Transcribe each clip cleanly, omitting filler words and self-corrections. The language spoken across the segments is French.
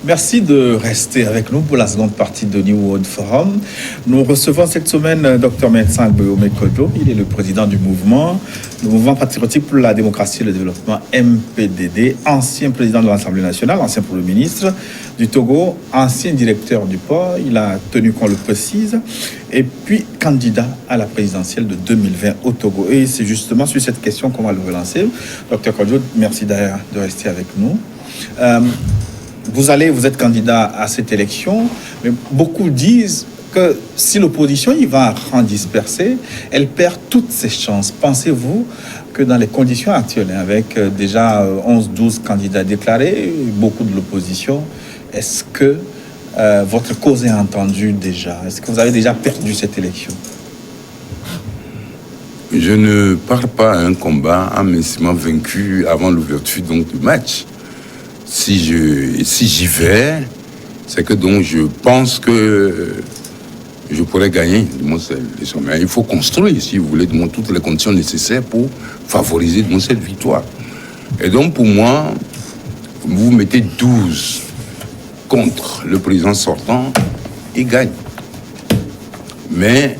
Merci de rester avec nous pour la seconde partie de New World Forum. Nous recevons cette semaine Dr Médecin Agboyome Kodjo. Il est le président du mouvement patriotique pour la démocratie et le développement MPDD, ancien président de l'Assemblée nationale, ancien Premier ministre du Togo, ancien directeur du port. Il a tenu, qu'on le précise, et puis candidat à la présidentielle de 2020 au Togo. Et c'est justement sur cette question qu'on va le relancer. Dr Kodjo, merci d'ailleurs de rester avec nous. Vous êtes candidat à cette élection, mais beaucoup disent que si l'opposition y va en disperser, elle perd toutes ses chances. Pensez-vous que dans les conditions actuelles, avec déjà 11-12 candidats déclarés, beaucoup de l'opposition, est-ce que votre cause est entendue déjà? Est-ce que vous avez déjà perdu cette élection? Je ne pars pas à un combat en m'estimant vaincu avant l'ouverture donc, du match. Si j'y vais, c'est que donc je pense que je pourrais gagner. Mais il faut construire, si vous voulez, toutes les conditions nécessaires pour favoriser cette victoire. Et donc pour moi, vous mettez 12 contre le président sortant, il gagne. Mais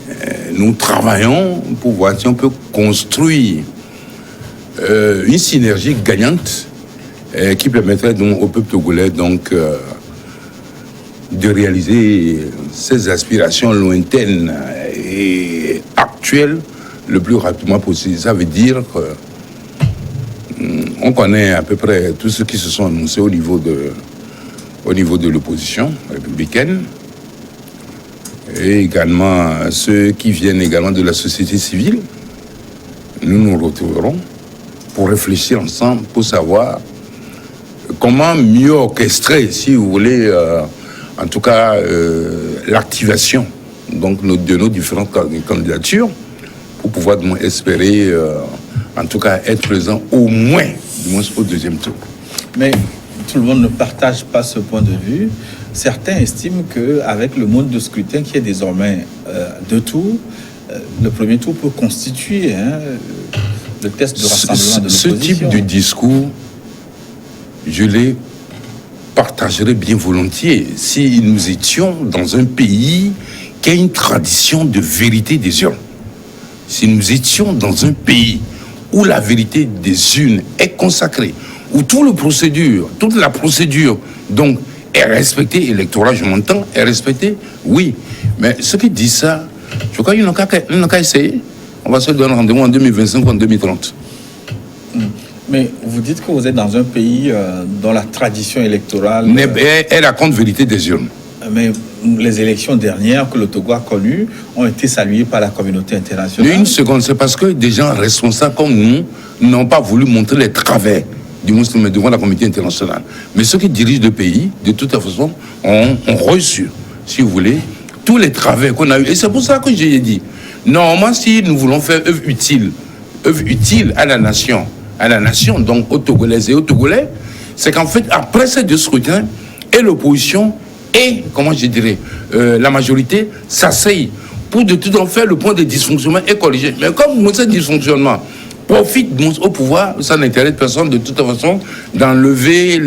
nous travaillons pour voir si on peut construire une synergie gagnante qui permettrait donc au peuple togolais donc de réaliser ses aspirations lointaines et actuelles le plus rapidement possible. Ça veut dire que on connaît à peu près tous ceux qui se sont annoncés au niveau de l'opposition républicaine et également ceux qui viennent également de la société civile. Nous nous retrouverons pour réfléchir ensemble pour savoir comment mieux orchestrer, si vous voulez, en tout cas, l'activation donc, de nos différentes candidatures pour pouvoir espérer, en tout cas, être présent au moins au deuxième tour. Mais tout le monde ne partage pas ce point de vue. Certains estiment qu'avec le mode de scrutin qui est désormais deux tours, le premier tour peut constituer le test de rassemblement de l'opposition. Ce type de discours, je les partagerais bien volontiers si nous étions dans un pays qui a une tradition de vérité des urnes. Si nous étions dans un pays où la vérité des urnes est consacrée, où toute la procédure donc est respectée, électorale, je m'entends, est respectée, oui. Mais ceux qui disent ça, je crois qu'ils n'ont qu'à essayer. On va se donner rendez-vous en 2025 ou en 2030. Mais vous dites que vous êtes dans un pays dont la tradition électorale est la compte vérité des urnes. Mais les élections dernières que le Togo a connues ont été saluées par la communauté internationale. Une seconde, c'est parce que des gens responsables comme nous n'ont pas voulu montrer les travers du musulman devant la communauté internationale. Mais ceux qui dirigent le pays, de toute façon, ont reçu, si vous voulez, tous les travers qu'on a eu. Et c'est pour ça que j'ai dit, normalement, si nous voulons faire œuvre utile à la nation, donc aux Togolaises et aux Togolais, c'est qu'en fait, après ces deux scrutins, et l'opposition et, la majorité s'asseyent pour de tout en faire le point de dysfonctionnement et corriger. Mais comme ce dysfonctionnement profite au pouvoir, ça n'intéresse personne de toute façon d'enlever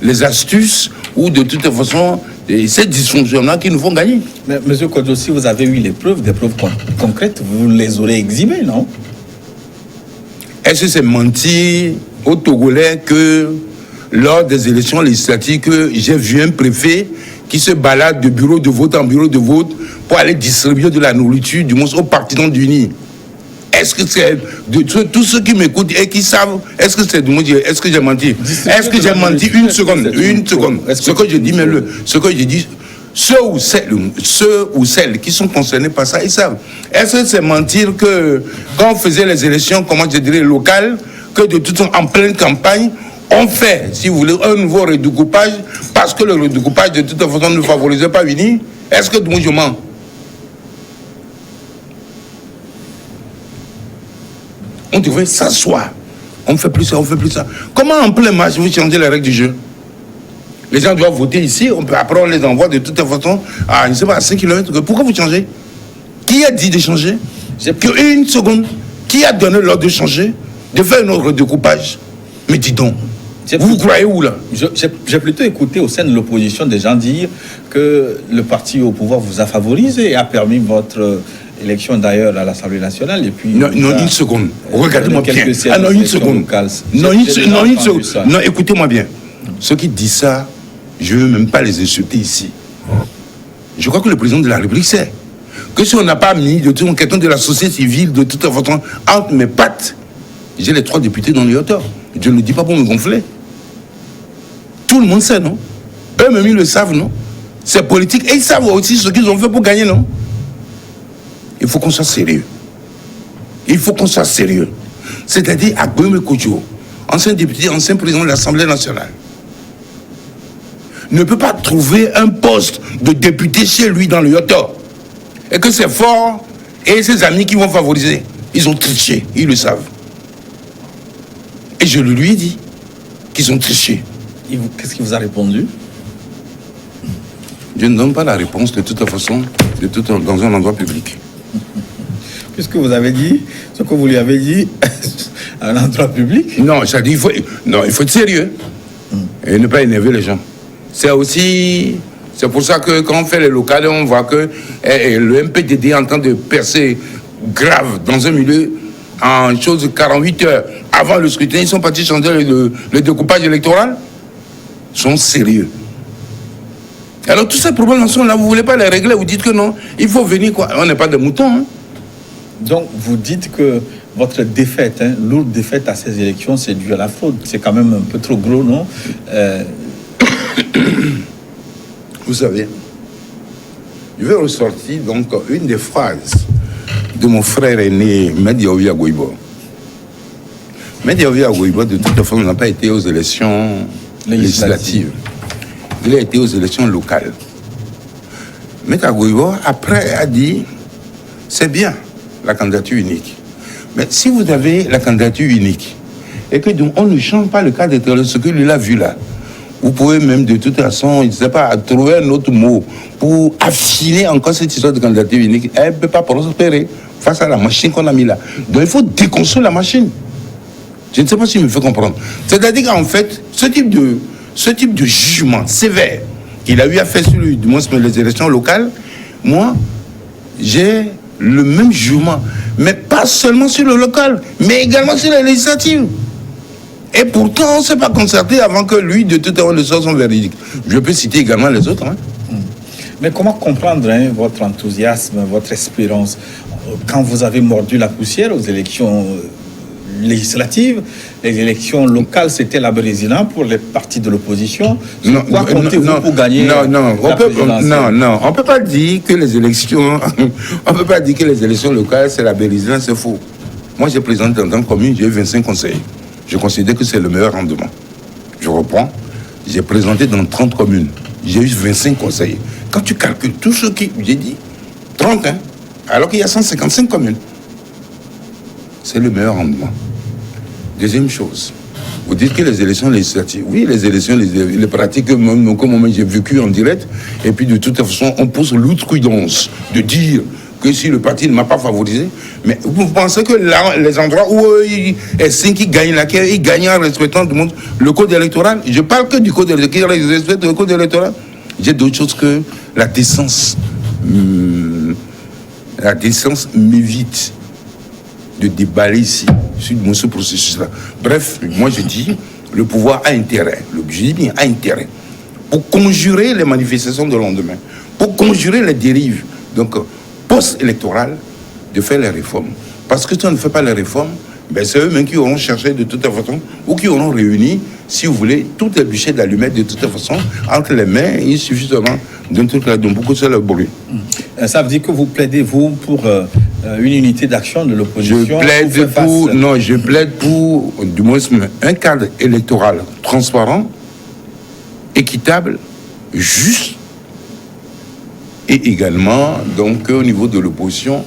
les astuces ou de toute façon ces dysfonctionnements qui nous font gagner. Mais M. Kodjo, si vous avez eu des preuves concrètes, vous les aurez exhibées, non? Est-ce que c'est mentir aux Togolais que lors des élections législatives, que j'ai vu un préfet qui se balade de bureau de vote en bureau de vote pour aller distribuer de la nourriture, du moins aux partisans unis? Est-ce que c'est de tous ceux qui m'écoutent et qui savent, est-ce que c'est est-ce que j'ai menti? Est-ce que j'ai menti? Une seconde. Ce que je dis, mais ce que je dis, ceux ou celles qui sont concernés par ça, ils savent. Est-ce que c'est mentir que quand on faisait les élections, locales, que de toute façon, en pleine campagne, on fait, si vous voulez, un nouveau redécoupage parce que le redécoupage de toute façon ne favorisait pas Vini? Est-ce que moi je mens? On devrait s'asseoir. On ne fait plus ça, on ne fait plus ça. Comment en plein match vous changez les règles du jeu? Les gens doivent voter ici, après on les envoie de toute façon à, je ne sais pas, à 5 km. Pourquoi vous changez? Qui a dit de changer? Une seconde. Qui a donné l'ordre de changer? De faire un autre redécoupage? Mais dis donc. Vous croyez où là? J'ai plutôt écouté au sein de l'opposition des gens dire que le parti au pouvoir vous a favorisé et a permis votre élection d'ailleurs à l'Assemblée nationale. Et puis non, une seconde. Regardez-moi bien. Ah non, une seconde. Non, une seconde. Non, écoutez-moi bien. Ceux qui disent ça, je ne veux même pas les insulter ici. Je crois que le président de la République sait que si on n'a pas mis de tout quelqu'un de la société civile de toute façon entre mes pattes, j'ai les 3 députés dans les hauteurs. Je ne le dis pas pour me gonfler. Tout le monde sait, non? Eux-mêmes, ils le savent, non? C'est politique. Et ils savent aussi ce qu'ils ont fait pour gagner, non? Il faut qu'on soit sérieux. Il faut qu'on soit sérieux. C'est-à-dire, Agboyome Kodjo, ancien député, ancien président de l'Assemblée nationale, ne peut pas trouver un poste de député chez lui dans le Yotor. Et que c'est fort et ses amis qui vont favoriser. Ils ont triché, ils le savent. Et je lui ai dit qu'ils ont triché. Qu'est-ce qu'il vous a répondu? Je ne donne pas la réponse de toute façon dans un endroit public. Puisque vous avez dit ce que vous lui avez dit à un endroit public. Non, ça dit, il faut être sérieux et ne pas énerver les gens. C'est pour ça que quand on fait les locales, on voit que le MPDD est en train de percer grave dans un milieu en chose de 48 heures avant le scrutin. Ils sont partis changer le découpage électoral. Ils sont sérieux. Alors tous ces problèmes sont là, vous ne voulez pas les régler, vous dites que non, il faut venir quoi. On n'est pas des moutons. Hein. Donc vous dites que votre défaite, lourde défaite à ces élections, c'est dû à la fraude. C'est quand même un peu trop gros, non? Vous savez, je vais ressortir donc une des phrases de mon frère aîné, Mehdi Aoui Agoibo. Mehdi Aoui Agoibo, de toute façon, n'a pas été aux élections législatives. Il a été aux élections locales. Mehdi Agoibo, après, a dit, c'est bien la candidature unique. Mais si vous avez la candidature unique, et que donc on ne change pas le cadre de ce que lui a vu là, vous pouvez même de toute façon, je ne sais pas, trouver un autre mot pour affiner encore cette histoire de candidature unique. Elle ne peut pas prospérer face à la machine qu'on a mis là. Donc il faut déconstruire la machine. Je ne sais pas si je me fais comprendre. C'est-à-dire qu'en fait, ce type de jugement sévère qu'il a eu à faire sur lui, du moins sur les élections locales, moi, j'ai le même jugement. Mais pas seulement sur le local, mais également sur les législatives. Et pourtant, on ne s'est pas concerté avant que lui, de tout à l'heure, le soit son verdict. Je peux citer également les autres. Hein. Mais comment comprendre votre enthousiasme, votre espérance quand vous avez mordu la poussière aux élections législatives? Les élections locales, c'était la Brésilien pour les partis de l'opposition. Quoi comptez-vous pour gagner on peut pas dire que les élections, on peut pas dire que les élections locales, c'est la Brésilien, c'est faux. Moi, j'ai présenté dans une commune, j'ai eu 25 conseillers. Je considère que c'est le meilleur rendement. Je reprends. J'ai présenté dans 30 communes. J'ai eu 25 conseillers. Quand tu calcules tout ce qui... J'ai dit 30, hein, alors qu'il y a 155 communes. C'est le meilleur rendement. Deuxième chose, vous dites que les élections législatives, oui, les élections, les pratiques que moi j'ai vécu en direct, et puis de toute façon, on pousse l'outrecuidance de dire que si le parti ne m'a pas favorisé, mais vous pensez que là, les endroits où ils estiment qu'ils gagnent laquelle, ils gagnent en respectant le code électoral. Je parle que du code électoral, ils respectent le code électoral. J'ai d'autres choses que la décence. La décence m'évite de déballer ici sur ce processus-là. Bref, moi je dis, le pouvoir a intérêt, le budget bien a intérêt, pour conjurer les manifestations de lendemain, pour conjurer les dérives. Donc, post-électoral, de faire les réformes. Parce que si on ne fait pas les réformes, ben c'est eux-mêmes qui auront cherché de toute façon, ou qui auront réuni, si vous voulez, toutes les bûchers d'allumettes de toute façon, entre les mains, il suffit seulement d'un truc là, donc beaucoup c'est le bruit. Ça veut dire que vous plaidez, vous, pour une unité d'action de l'opposition? Je plaide pour, du moins, un cadre électoral transparent, équitable, juste, et également, donc, au niveau de l'opposition,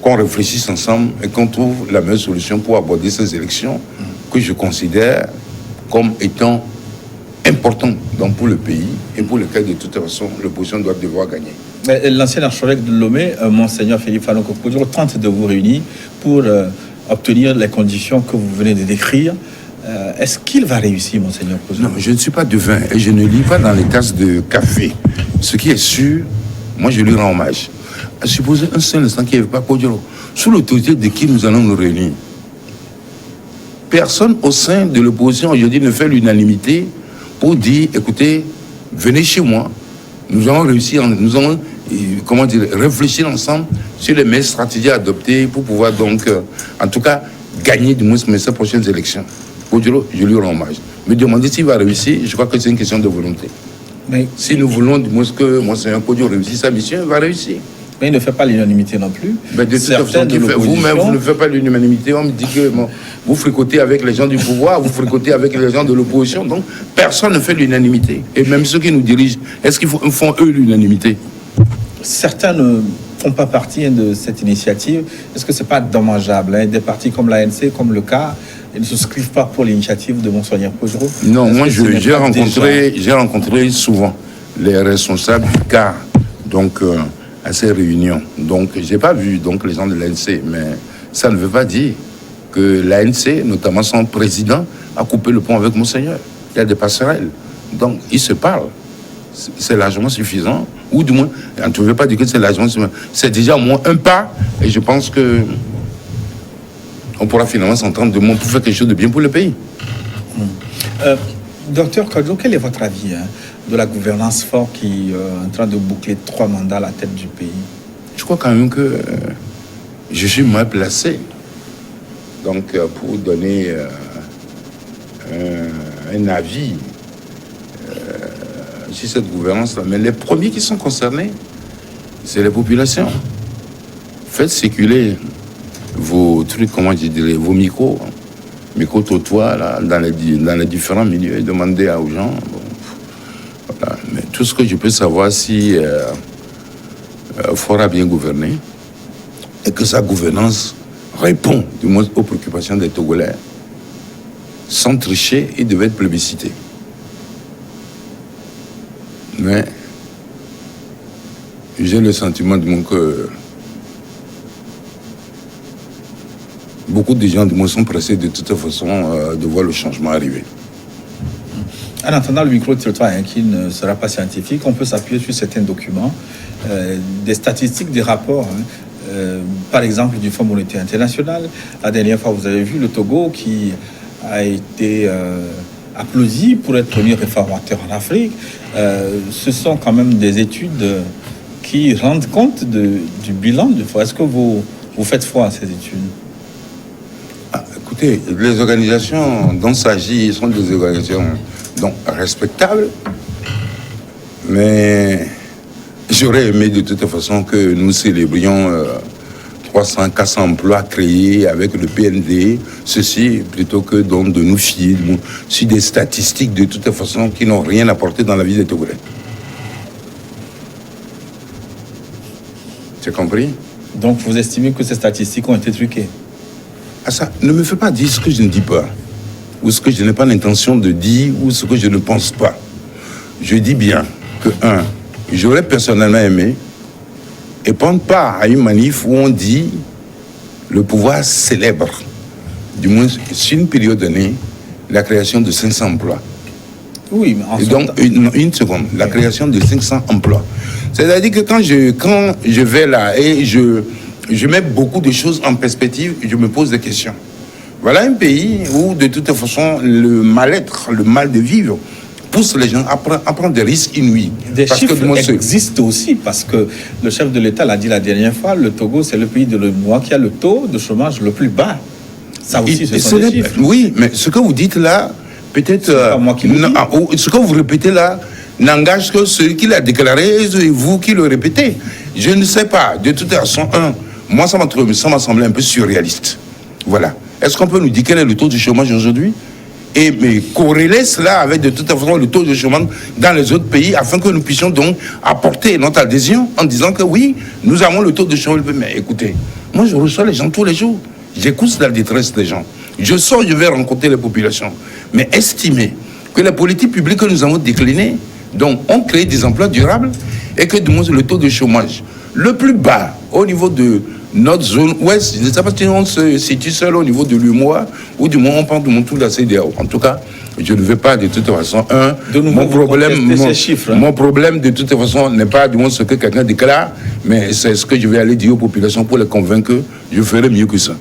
qu'on réfléchisse ensemble et qu'on trouve la meilleure solution pour aborder ces élections que je considère comme étant importantes donc, pour le pays et pour lequel, de toute façon, l'opposition doit devoir gagner. L'ancien archevêque de Lomé, Monseigneur Philippe Falon-Kokodjo, tente de vous réunir pour obtenir les conditions que vous venez de décrire. Est-ce qu'il va réussir, Monseigneur Kojo? Non, je ne suis pas devin et je ne lis pas dans les tasses de café. Ce qui est sûr, moi je lui rends hommage. À supposer un seul instant qu'il n'y avait pas Kodjolo, sous l'autorité de qui nous allons nous réunir. Personne au sein de l'opposition aujourd'hui ne fait l'unanimité pour dire, écoutez, venez chez moi, nous allons réussir, nous allons, comment dire, réfléchir ensemble sur les meilleures stratégies à adopter pour pouvoir donc, en tout cas, gagner du moins ces prochaines élections. Kodjolo, je lui rends hommage. Me demander s'il va réussir, je crois que c'est une question de volonté. Mais si nous voulons du moins que Monseigneur Kodjolo réussisse sa mission, il va réussir. Mais il ne fait pas l'unanimité non plus. Mais de toute façon, vous-même, vous ne faites pas l'unanimité. On me dit que vous fréquentez avec les gens du pouvoir, vous fréquentez avec les gens de l'opposition. Donc, personne ne fait l'unanimité. Et même ceux qui nous dirigent, est-ce qu'ils font eux l'unanimité? Certains ne font pas partie de cette initiative. Est-ce que ce n'est pas dommageable? Des partis comme l'ANC, comme le CAR, ils ne souscrivent pas pour l'initiative de Monseigneur Kojo? Non, moi, j'ai rencontré souvent les responsables du CAR. Donc, à ces réunions. Donc, je n'ai pas vu donc, les gens de l'ANC, mais ça ne veut pas dire que l'ANC, notamment son président, a coupé le pont avec Monseigneur. Il y a des passerelles. Donc, ils se parlent. C'est largement suffisant. Ou du moins, on ne veut pas dire que c'est largement suffisant. C'est déjà au moins un pas. Et je pense que on pourra finalement s'entendre de monde pour faire quelque chose de bien pour le pays. Docteur Kojo, quel est votre avis de la gouvernance forte qui est en train de boucler 3 mandats à la tête du pays? Je crois quand même que je suis moins placé donc, pour donner un avis sur cette gouvernance-là. Mais les premiers qui sont concernés, c'est les populations. Faites circuler vos trucs, comment je dirais, vos micro-trottoirs là, dans les différents milieux et demandez aux gens. Bon, voilà. Mais tout ce que je peux savoir, si Faure a bien gouverné et que sa gouvernance répond du moins aux préoccupations des Togolais, sans tricher, il devait être plébiscité. Mais j'ai le sentiment du moins que beaucoup de gens du moins sont pressés de toute façon de voir le changement arriver. En attendant le micro-trottoir qui ne sera pas scientifique, on peut s'appuyer sur certains documents, des statistiques, des rapports. Par exemple, du Fonds monétaire international. La dernière fois, vous avez vu le Togo qui a été applaudi pour être premier réformateur en Afrique. Ce sont quand même des études qui rendent compte du bilan du fonds. Est-ce que vous faites foi à ces études? Écoutez, les organisations dont il s'agit sont des organisations donc, respectables, mais j'aurais aimé de toute façon que nous célébrions 300, 400 emplois créés avec le PND, ceci plutôt que donc, de nous fier sur des statistiques de toute façon qui n'ont rien apporté dans la vie des Togolais. Tu as compris? Donc vous estimez que ces statistiques ont été truquées? Ah, ça ne me fait pas dire ce que je ne dis pas, ou ce que je n'ai pas l'intention de dire, ou ce que je ne pense pas. Je dis bien que, j'aurais personnellement aimé et prendre part à une manif où on dit le pouvoir célèbre, du moins sur une période donnée, la création de 500 emplois. Oui, mais en et donc, une seconde, la création de 500 emplois. C'est-à-dire que quand je vais là et je mets beaucoup de choses en perspective, je me pose des questions. Voilà un pays où, de toute façon, le mal-être, le mal de vivre, pousse les gens à prendre des risques inouïs. Des chiffres existent aussi, parce que le chef de l'État l'a dit la dernière fois, le Togo, c'est le pays de l'UEMOA qui a le taux de chômage le plus bas. Ça aussi, ce sont des chiffres. Oui, mais ce que vous dites là, peut-être... pas moi qui le dis. Ce que vous répétez là n'engage que celui qui l'a déclaré et vous qui le répétez. Je ne sais pas. De toute façon, moi, ça m'a semblé un peu surréaliste. Voilà. Est-ce qu'on peut nous dire quel est le taux du chômage aujourd'hui? Mais corréler cela avec de toute façon le taux de chômage dans les autres pays afin que nous puissions donc apporter notre adhésion en disant que oui, nous avons le taux de chômage. Mais écoutez, moi je reçois les gens tous les jours. J'écoute la détresse des gens. Je sors, je vais rencontrer les populations. Mais estimer que les politiques publiques que nous avons déclinées donc, ont créé des emplois durables et que le taux de chômage, le plus bas, au niveau de notre zone ouest, je ne sais pas si on se situe seul au niveau de l'UMOA ou du moins on parle de tout la CEDEAO. En tout cas, je ne vais pas de toute façon. Mon problème de toute façon n'est pas du moins ce que quelqu'un déclare, mais c'est ce que je vais aller dire aux populations pour les convaincre que je ferai mieux que ça.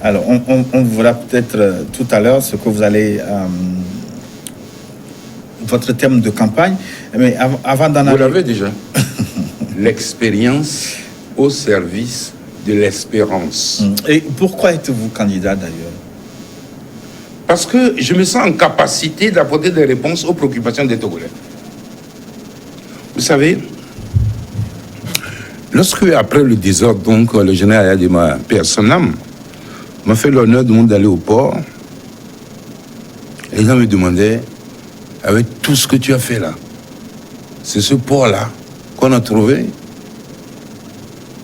Alors, on verra peut-être tout à l'heure ce que vous allez... votre thème de campagne, mais avant d'en aller... Vous l'avez déjà. L'expérience au service de l'espérance. Et pourquoi êtes-vous candidat d'ailleurs? Parce que je me sens en capacité d'apporter des réponses aux préoccupations des Togolais. Vous savez, lorsque, après le désordre, donc, le général Adema, personne m'a fait l'honneur d'aller au port, les gens me demandaient, avec tout ce que tu as fait là, c'est ce port-là qu'on a trouvé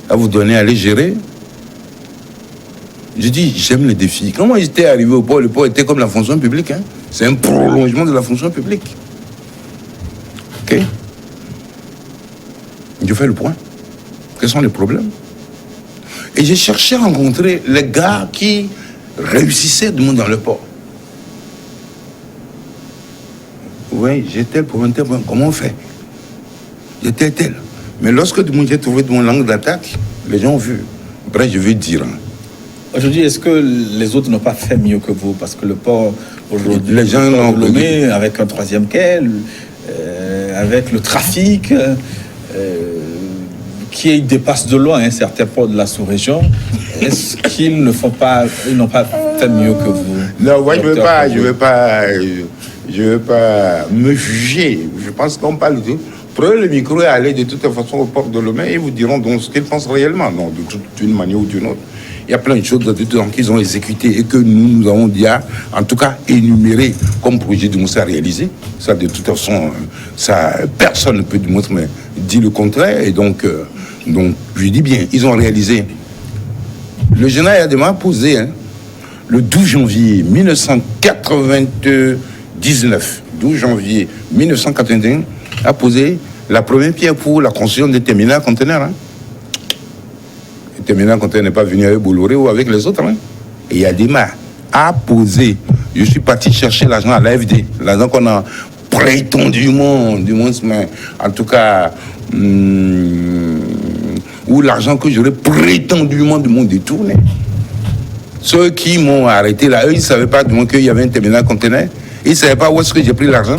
à vous donner à les gérer. Je dis, j'aime les défis. Quand moi j'étais arrivé au port, le port était comme la fonction publique. Hein. C'est un prolongement de la fonction publique. Ok? Je fais le point. Quels sont les problèmes? Et j'ai cherché à rencontrer les gars qui réussissaient du monde dans le port. Oui, j'ai tel problème, comment on fait? J'étais tel. Mais lorsque j'ai trouvé mon langue d'attaque, les gens ont vu. Après, je veux dire. Aujourd'hui, est-ce que les autres n'ont pas fait mieux que vous? Parce que le port, aujourd'hui, les gens l'ont Lomé, avec un troisième quai, avec le trafic, qui dépasse de loin certains ports de la sous-région, est-ce qu'ils n'ont pas fait mieux que vous? Non, moi, je ne veux pas me juger. Je pense qu'on parle de tout. Prenez le micro et allez de toute façon au port de Lomé et ils vous diront donc ce qu'ils pensent réellement. Non, d'une manière ou d'une autre. Il y a plein de choses qu'ils ont exécutées et que nous avons déjà, en tout cas, énuméré comme projet de Moussa à réaliser. Ça, de toute façon, ça, personne ne peut dire le contraire. Et donc, je dis bien, ils ont réalisé. Le général Adema a posé, le 12 janvier 1999, 12 janvier 1981, a posé la première pierre pour la construction des terminaux conteneurs. Le terminal conteneur n'est pas venu avec Bolloré ou avec les autres. Et Adema a posé. Je suis parti chercher l'argent à l'AFD, l'argent qu'on a prétendument, mais en tout cas, ou l'argent que j'aurais prétendument de mon détourné. Ceux qui m'ont arrêté là, eux, ils ne savaient pas qu'il y avait un terminal conteneur. Ils ne savaient pas où est-ce que j'ai pris l'argent.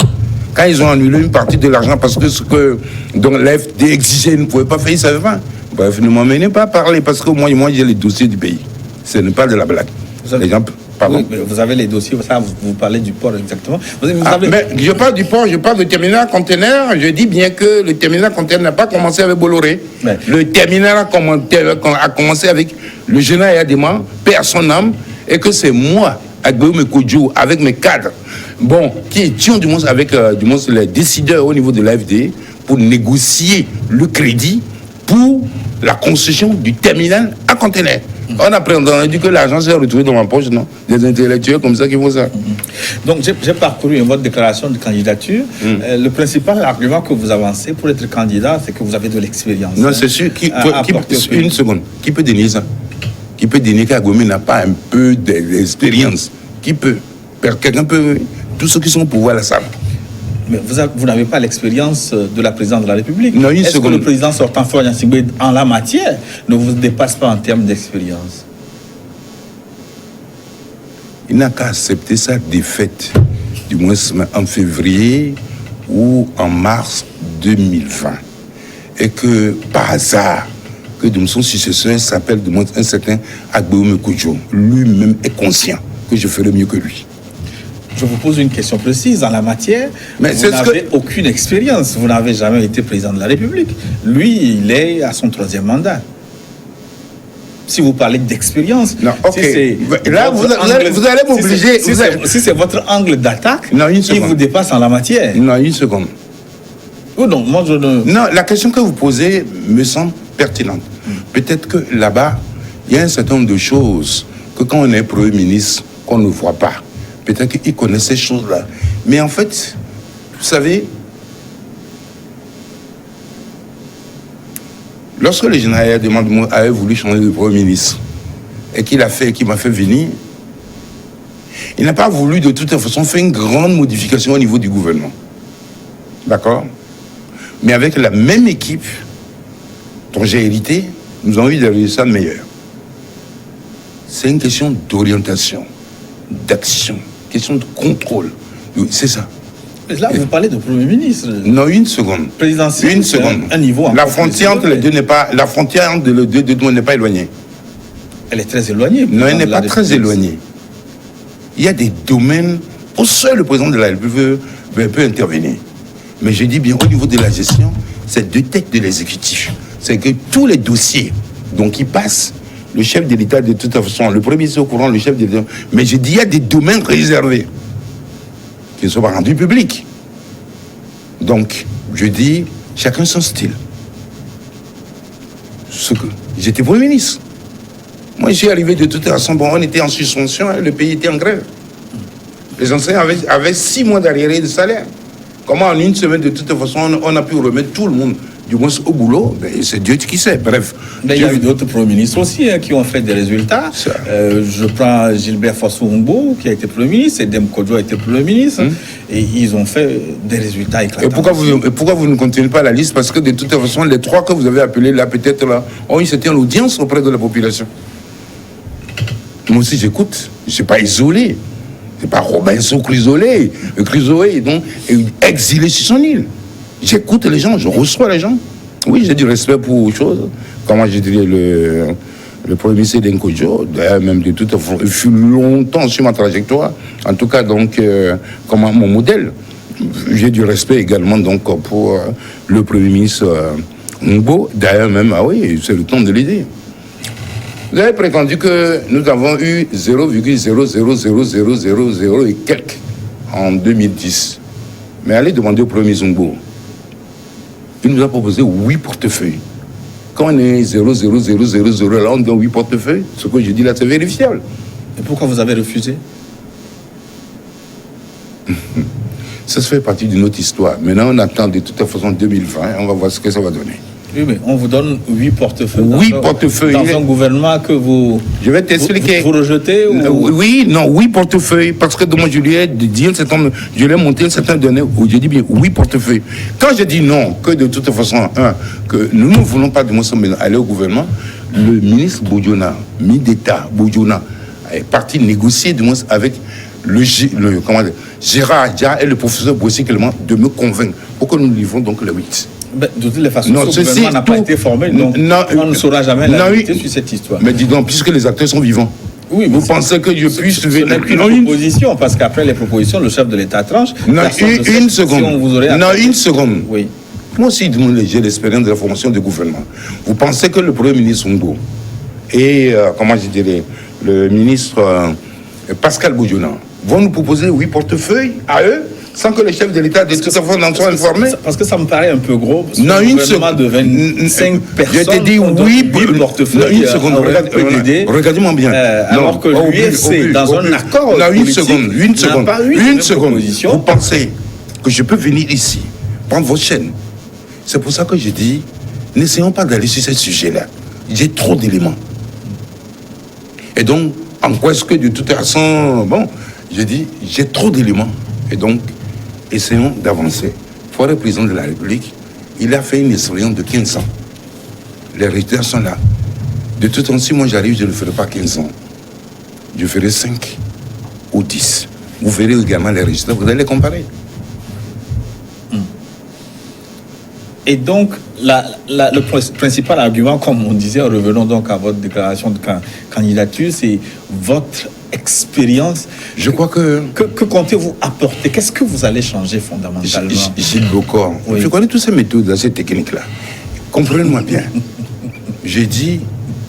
Quand ils ont annulé une partie de l'argent parce que ce que l'AFD exigeait, ils ne pouvaient pas faire, ils ne savaient pas. Bref, ne m'emmenez pas à parler parce que moi j'ai les dossiers du pays. Ce n'est pas de la blague. Les gens, pardon. Oui, vous avez les dossiers, ça, vous parlez du port exactement. Mais je parle du port, je parle de terminal conteneur. Je dis bien que le terminal conteneur n'a pas commencé avec Bolloré. Mais le terminal a commencé avec le général Adema, paix à son âme, et que c'est moi, Agbeoumé Kodjo, avec mes cadres, qui étions du moins avec les décideurs au niveau de l'AFD pour négocier le crédit pour la construction du terminal à conteneurs. On a dit que l'argent s'est retrouvé dans ma poche, non? Des intellectuels comme ça qui font ça. Donc, j'ai parcouru votre déclaration de candidature. Le principal argument que vous avancez pour être candidat, c'est que vous avez de l'expérience. Non, c'est sûr. Une seconde. Qui peut dénier ça? Qui peut dénier qu'Agomé n'a pas un peu d'expérience? Qui peut? Quelqu'un peut. Tous ceux qui sont au pouvoir, la savent. Mais vous n'avez pas l'expérience de la présidente de la République. Non, est-ce que le président sortant Faure Gnassingbé, en la matière, ne vous dépasse pas en termes d'expérience? Il n'a qu'à accepter sa défaite, du moins en février ou en mars 2020. Et que, par hasard, que de son successeur s'appelle de un certain Agbeoumé Kodjo. Lui-même est conscient que je ferai mieux que lui. Je vous pose une question précise en la matière. Mais vous n'avez aucune expérience. Vous n'avez jamais été président de la République. Lui, il est à son 3e mandat. Si vous parlez d'expérience, là, vous allez m'obliger. Si c'est votre angle d'attaque, il vous dépasse en la matière. Non, une seconde. Non, moi je ne... Non, la question que vous posez me semble pertinente. Peut-être que là-bas, il y a un certain nombre de choses que quand on est Premier ministre, qu'on ne voit pas. Peut-être qu'il connaît ces choses-là. Mais en fait, vous savez, Lorsque le général avait voulu changer de Premier ministre, et qu'il m'a fait venir, il n'a pas voulu de toute façon faire une grande modification au niveau du gouvernement. D'accord? Mais avec la même équipe dont j'ai hérité, nous avons eu des résultats meilleurs. C'est une question d'orientation, d'action, question de contrôle. C'est ça. Mais là, vous parlez de Premier ministre. Non, une seconde. Présidentiel, une seconde. Un niveau la frontière entre les deux n'est pas, la frontière entre les deux n'est pas éloignée. Elle est très éloignée. Non, elle n'est pas très éloignée. Il y a des domaines où seul le président de la République peut intervenir. Mais je dis bien, au niveau de la gestion, c'est deux têtes de l'exécutif. C'est que tous les dossiers, donc ils passent, le chef de l'État de toute façon, le premier ministre au courant, le chef de l'État. Mais je dis, il y a des domaines réservés qui ne sont pas rendus publics. Donc, je dis, chacun son style. J'étais Premier ministre. Moi, je suis arrivé de toute façon, bon, on était en suspension, hein, le pays était en grève. Les enseignants avaient 6 mois d'arriéré de salaire. Comment en une semaine, de toute façon, on a pu remettre tout le monde, du moins au boulot, ben, c'est Dieu qui sait. Bref. Mais il y a eu d'autres premiers ministres aussi qui ont fait des résultats. Je prends Gilbert Fassou-Ngbo, qui a été Premier ministre, et Dem Kodjo a été Premier ministre, et ils ont fait des résultats éclatants. Et pourquoi vous ne continuez pas la liste? Parce que de toute façon, les 3 que vous avez appelés là, peut-être là, ont eu cette audience auprès de la population. Moi aussi, j'écoute. Je ne suis pas isolé. C'est pas Robinson Crusoe, donc exilé sur son île. J'écoute les gens, je reçois les gens. Oui, j'ai du respect pour autre chose. Comment je dirais le Premier ministre Dem Kodjo, d'ailleurs même de toute façon, il fut longtemps sur ma trajectoire. En tout cas, donc, comme mon modèle. J'ai du respect également donc pour le Premier ministre Ngbo. D'ailleurs même, ah oui, c'est le temps de l'aider. Vous avez prétendu que nous avons eu 0,00000 et quelques en 2010. Mais allez demander au Premier ministre Ngbo. Il nous a proposé 8 portefeuilles. Quand on est 0,000, là, on donne 8 portefeuilles. Ce que je dis là, c'est vérifiable. Et pourquoi vous avez refusé? Ça se fait partie d'une autre histoire. Maintenant, on attend de toute façon 2020. On va voir ce que ça va donner. Oui, mais on vous donne 8 portefeuilles. 8 portefeuilles. Dans un gouvernement que vous... Je vais t'expliquer. Vous rejetez ou... Oui, non, 8 portefeuilles. Parce que moi, je lui ai dit je lui ai monté un certain donné où je dis bien 8 portefeuilles. Quand je dis non, que de toute façon, que nous ne voulons pas de moi aller au gouvernement, le ministre Boudjouna, ministre d'État Boudjouna, est parti négocier de moi avec Gérard Adja et le professeur Boissy Clément de me convaincre pour que nous livrons donc le 8. Ben, de toutes les façons, ce gouvernement n'a pas été formé, donc on ne saura jamais la vérité sur cette histoire. Mais dis donc, puisque les acteurs sont vivants, oui, vous pensez que je puisse... Ce n'est qu'une proposition, parce qu'après les propositions, le chef de l'État tranche. Non, une seconde. Si une seconde. Oui. Moi aussi, j'ai l'expérience de la formation du gouvernement. Vous pensez que le Premier ministre Ngbo et, comment je dirais, le ministre Pascal Boudjouna vont nous proposer 8 portefeuilles à eux sans que les chefs de l'État de toute façon n'en soient informés? Parce que ça me paraît un peu gros. Non, une seconde. De 25 personnes. Je t'ai dit oui, portefeuilles. Une seconde. Regardez-moi bien. Alors que l'UFC, dans un accord. Non, une seconde. Vous pensez que je peux venir ici, prendre votre chaîne? C'est pour ça que je dis, n'essayons pas d'aller sur ce sujet-là. J'ai trop d'éléments. Et donc, en quoi est-ce que de toute façon, bon, je dis, j'ai trop d'éléments. Et donc, essayons d'avancer. Pour le président de la République, il a fait une expérience de 15 ans. Les résultats sont là. De toute façon, si moi j'arrive, je ne ferai pas 15 ans. Je ferai 5 ou 10. Vous verrez également les résultats, vous allez les comparer. Et donc, le principal argument, comme on disait, revenons donc à votre déclaration de candidature, c'est votre expérience. Je crois que... Que comptez-vous apporter? Qu'est-ce que vous allez changer fondamentalement? Gilles Bocor, oui. Je connais toutes ces méthodes, ces techniques-là. Comprenez-moi bien. J'ai dit,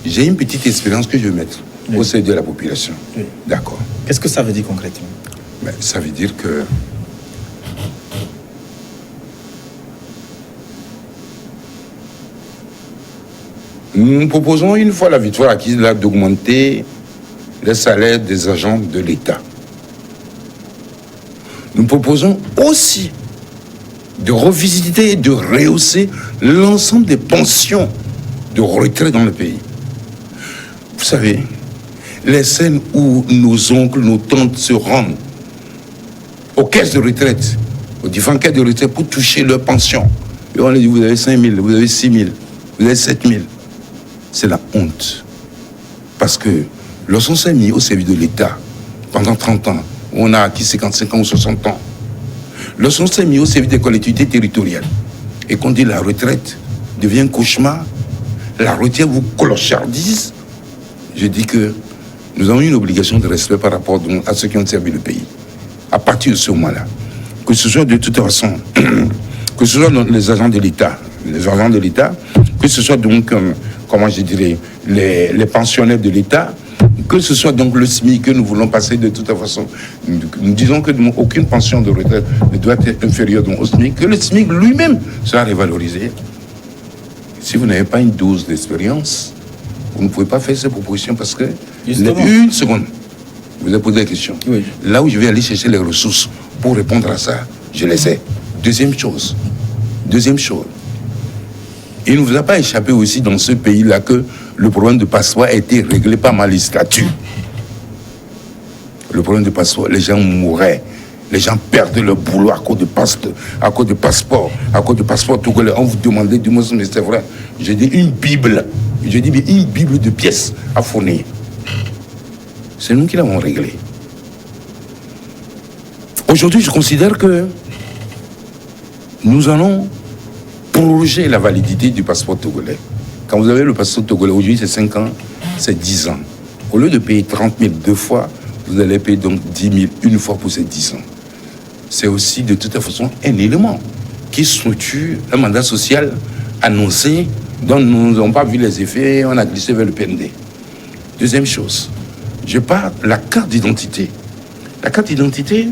j'ai une petite expérience que je vais mettre au sein de la population. Oui. D'accord. Qu'est-ce que ça veut dire concrètement? Ben, ça veut dire que... Nous proposons, une fois la victoire acquise, d'augmenter les salaires des agents de l'État. Nous proposons aussi de revisiter et de rehausser l'ensemble des pensions de retrait dans le pays. Vous savez, les scènes où nos oncles, nos tantes se rendent aux caisses de retraite, aux différentes caisses de retraite pour toucher leur pension. Et on leur dit, vous avez 5 000, vous avez 6 000, vous avez 7 000. C'est la honte. Parce que lorsqu'on s'est mis au service de l'État pendant 30 ans, on a acquis 55 ans ou 60 ans, lorsqu'on s'est mis au service des collectivités territoriales et qu'on dit la retraite devient un cauchemar, la retraite vous clochardise, je dis que nous avons une obligation de respect par rapport à ceux qui ont servi le pays. À partir de ce moment-là, que ce soit de toute façon, que ce soit les agents de l'État, que ce soit donc, comment je dirais, les pensionnaires de l'État, que ce soit donc le SMIC que nous voulons passer de toute façon. Nous disons que aucune pension de retraite ne doit être inférieure au SMIC, que le SMIC lui-même soit révalorisé. Si vous n'avez pas une dose d'expérience, vous ne pouvez pas faire ces propositions parce que... Une seconde. Vous avez posé la question. Oui. Là où je vais aller chercher les ressources pour répondre à ça, je les ai. Deuxième chose. Il ne vous a pas échappé aussi dans ce pays-là que le problème de passeport a été réglé par ma législature. Le problème de passeport, les gens mouraient. Les gens perdaient leur boulot à cause de passeport. À cause de passeport togolais. On vous demandait du moins, mais c'est vrai. J'ai dit une Bible. J'ai dit une Bible de pièces à fournir. C'est nous qui l'avons réglé. Aujourd'hui, je considère que nous allons proroger la validité du passeport togolais. Quand vous avez le passeport togolais, aujourd'hui c'est 5 ans, c'est 10 ans. Au lieu de payer 30 000 deux fois, vous allez payer donc 10 000 une fois pour ces 10 ans. C'est aussi de toute façon un élément qui structure un mandat social annoncé dont nous n'avons pas vu les effets, on a glissé vers le PND. Deuxième chose, je parle de la carte d'identité. La carte d'identité,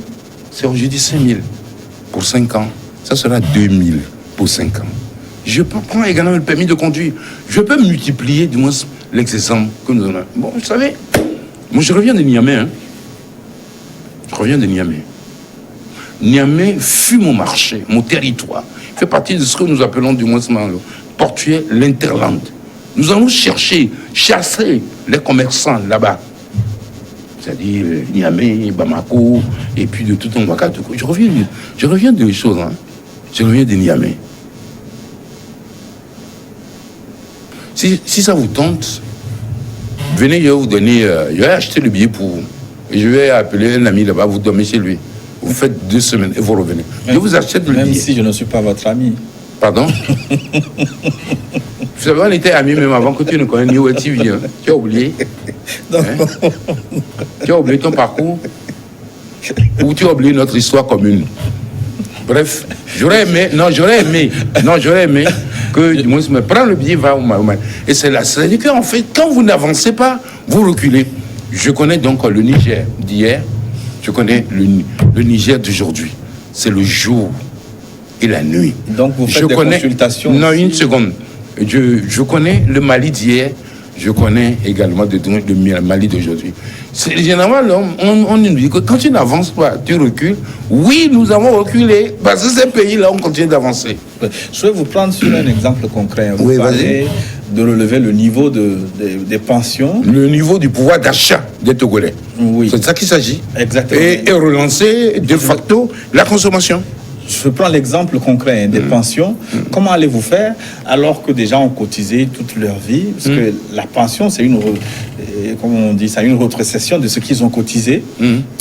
c'est aujourd'hui 5 000 pour 5 ans. Ça sera 2 000 pour 5 ans. Je prends également le permis de conduire. Je peux multiplier du moins l'exemple que nous avons. Bon, vous savez, moi je reviens de Niamey. Je reviens de Niamey. Niamey fut mon marché, mon territoire. Il fait partie de ce que nous appelons du moins portuaire l'interland. Nous allons chasser les commerçants là-bas. C'est-à-dire Niamey, Bamako, et puis de tout en Ouagadougou. Je reviens de choses. Je reviens de Niamey. Si ça vous tente, venez, je vais vous donner, je vais acheter le billet pour vous. Et je vais appeler un ami là-bas, vous dormez chez lui. Vous faites 2 semaines et vous revenez. Je vous achète le billet. Même si je ne suis pas votre ami. Pardon? Vous savez, on était amis même avant que tu ne connaisses New TV. Hein. Tu as oublié? Hein? Tu as oublié ton parcours? Ou tu as oublié notre histoire commune? Bref, j'aurais aimé que du moins me prends le billet, va au Mahomet. Et c'est là, c'est-à-dire qu'en fait, quand vous n'avancez pas, vous reculez. Je connais donc le Niger d'hier, je connais le Niger d'aujourd'hui. C'est le jour et la nuit. Donc vous faites des consultations. Non, aussi. Une seconde. Je connais le Mali d'hier, je connais également le Mali d'aujourd'hui. Généralement, on nous dit que quand tu n'avances pas, tu recules. Oui, nous avons reculé, parce que ces pays-là, on continue d'avancer. Je vais vous prendre sur un exemple concret. Vous oui, parlez de relever le niveau des pensions. Le niveau du pouvoir d'achat des Togolais. Oui. C'est de ça qu'il s'agit. Exactement. Et relancer de facto la consommation. Je prends l'exemple concret des pensions. Comment allez-vous faire alors que des gens ont cotisé toute leur vie? Parce que la pension, c'est une rétrocession de ce qu'ils ont cotisé.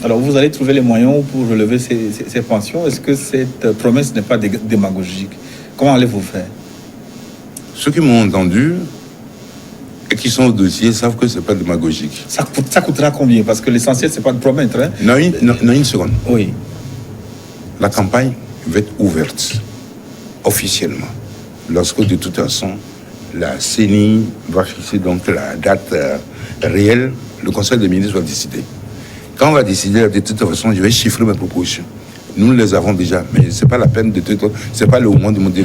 Alors vous allez trouver les moyens pour relever ces pensions. Est-ce que cette promesse n'est pas démagogique? Comment allez-vous faire? Ceux qui m'ont entendu et qui sont au dossier savent que ce n'est pas démagogique. Ça coûtera combien? Parce que l'essentiel, ce n'est pas de promettre. Hein? Non, une seconde. Oui. La campagne va être ouverte officiellement lorsque de toute façon la CENI va fixer donc la date réelle, le Conseil des ministres va décider. Quand on va décider, de toute façon, je vais chiffrer mes propositions. Nous les avons déjà, mais ce n'est pas la peine c'est pas le moment de me dire.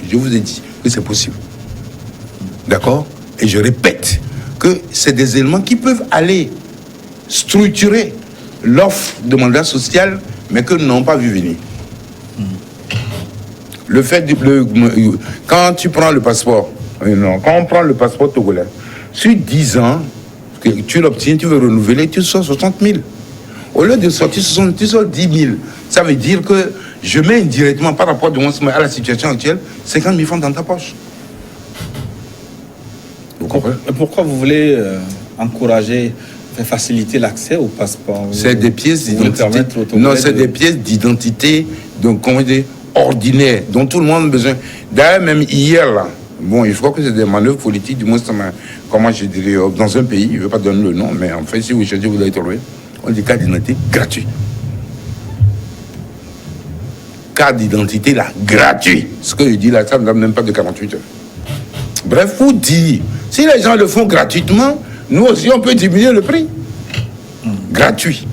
Je vous ai dit que c'est possible. D'accord? Et je répète que c'est des éléments qui peuvent aller structurer l'offre de mandat social, mais que nous n'avons pas vu venir. Le fait quand tu prends le passeport Non, quand on prend le passeport togolais, sur 10 ans, que tu l'obtiens, tu veux renouveler, tu sors 60 000. Au lieu de sortir 60, tu sors 10 000. Ça veut dire que je mets indirectement par rapport à la situation actuelle 50 000 francs dans ta poche. Vous comprenez? Pourquoi vous voulez encourager, faciliter l'accès au passeport? C'est des pièces d'identité. Non, c'est des pièces d'identité, donc, comment dire, ordinaires, dont tout le monde a besoin. D'ailleurs, même hier, là, bon, je crois que c'est des manœuvres politiques, du moins, comment je dirais, dans un pays, je ne veux pas donner le nom, mais en fait, si vous cherchez, vous allez trouver, on dit carte d'identité gratuit. Carte d'identité, là, gratuit. Ce que je dis là, ça ne donne même pas de 48 heures. Bref, vous dire, si les gens le font gratuitement, nous aussi, on peut diminuer le prix. Gratuit.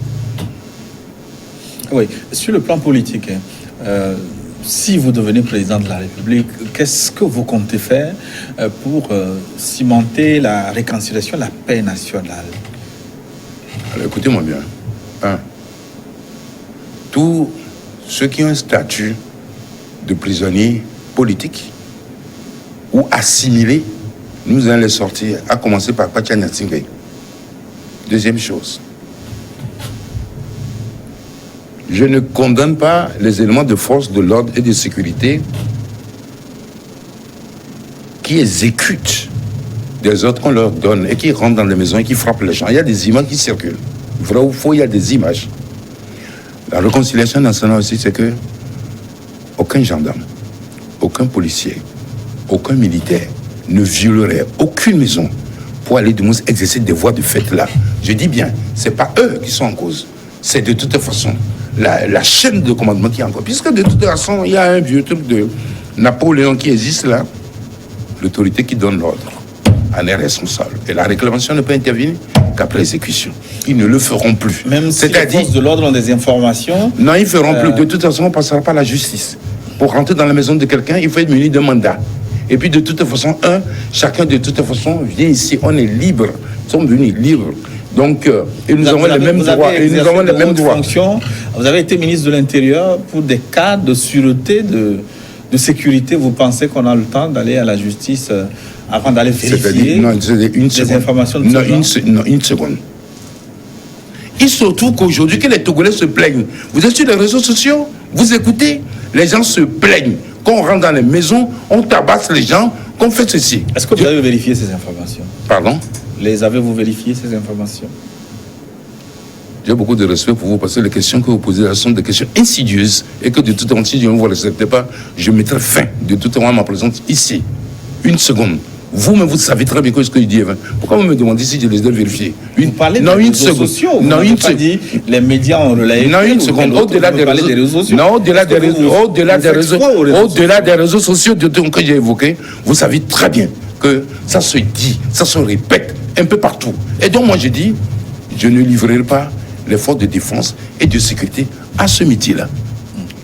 Oui, sur le plan politique, si vous devenez président de la République, qu'est-ce que vous comptez faire pour cimenter la réconciliation, la paix nationale? Alors, écoutez-moi bien. Tous ceux qui ont un statut de prisonnier politique ou assimilé, nous allons les sortir, à commencer par Pacha Nyatsingwe. Deuxième chose, je ne condamne pas les éléments de force de l'ordre et de sécurité qui exécutent des ordres qu'on leur donne et qui rentrent dans les maisons et qui frappent les gens. Il y a des images qui circulent. Vrai ou faux, il y a des images. La réconciliation nationale aussi, c'est que aucun gendarme, aucun policier, aucun militaire ne violerait aucune maison pour aller de moins exercer des voies de fait là. Je dis bien, c'est pas eux qui sont en cause. C'est de toute façon la chaîne de commandement qui est en cause. Puisque de toute façon, il y a un vieux truc de Napoléon qui existe là. L'autorité qui donne l'ordre en est responsable. Et la réclamation ne peut intervenir qu'après exécution. Ils ne le feront plus. Même si les forces de l'ordre ont des informations... Non, ils ne feront plus. De toute façon, on ne passera pas à la justice. Pour rentrer dans la maison de quelqu'un, il faut être muni d'un mandat. Et puis de toute façon, chacun de toute façon vient ici. On est libre. Nous sommes venus libres. Donc, et nous avons les mêmes droits. Et nous avons les mêmes droits. Vous avez été ministre de l'Intérieur pour des cas de sûreté, de sécurité. Vous pensez qu'on a le temps d'aller à la justice avant d'aller vérifier des informations de ce genre? Une seconde. Et surtout qu'aujourd'hui, que les Togolais se plaignent. Vous êtes sur les réseaux sociaux, vous écoutez, les gens se plaignent. Quand on rentre dans les maisons, on tabasse les gens, qu'on fait ceci. Est-ce que vous avez vérifié ces informations? Pardon? Les avez-vous vérifié, ces informations? J'ai beaucoup de respect pour vous parce que les questions que vous posez là sont des questions insidieuses et que de toute façon, si je ne vous respecte pas, je mettrai fin de toute façon à ma présence ici. Une seconde. Vous-même, vous savez très bien ce que je dis. Pourquoi vous me demandez si je les ai vérifiés? Vous parlez des réseaux sociaux. Vous n'avez pas dit les médias ont relayé. Non, une seconde. Au-delà des réseaux sociaux. Non, au-delà des réseaux sociaux que j'ai évoqués, vous savez très bien que ça se dit, ça se répète un peu partout. Et donc, moi, je dis, je ne livrerai pas les forces de défense et de sécurité à ce métier-là.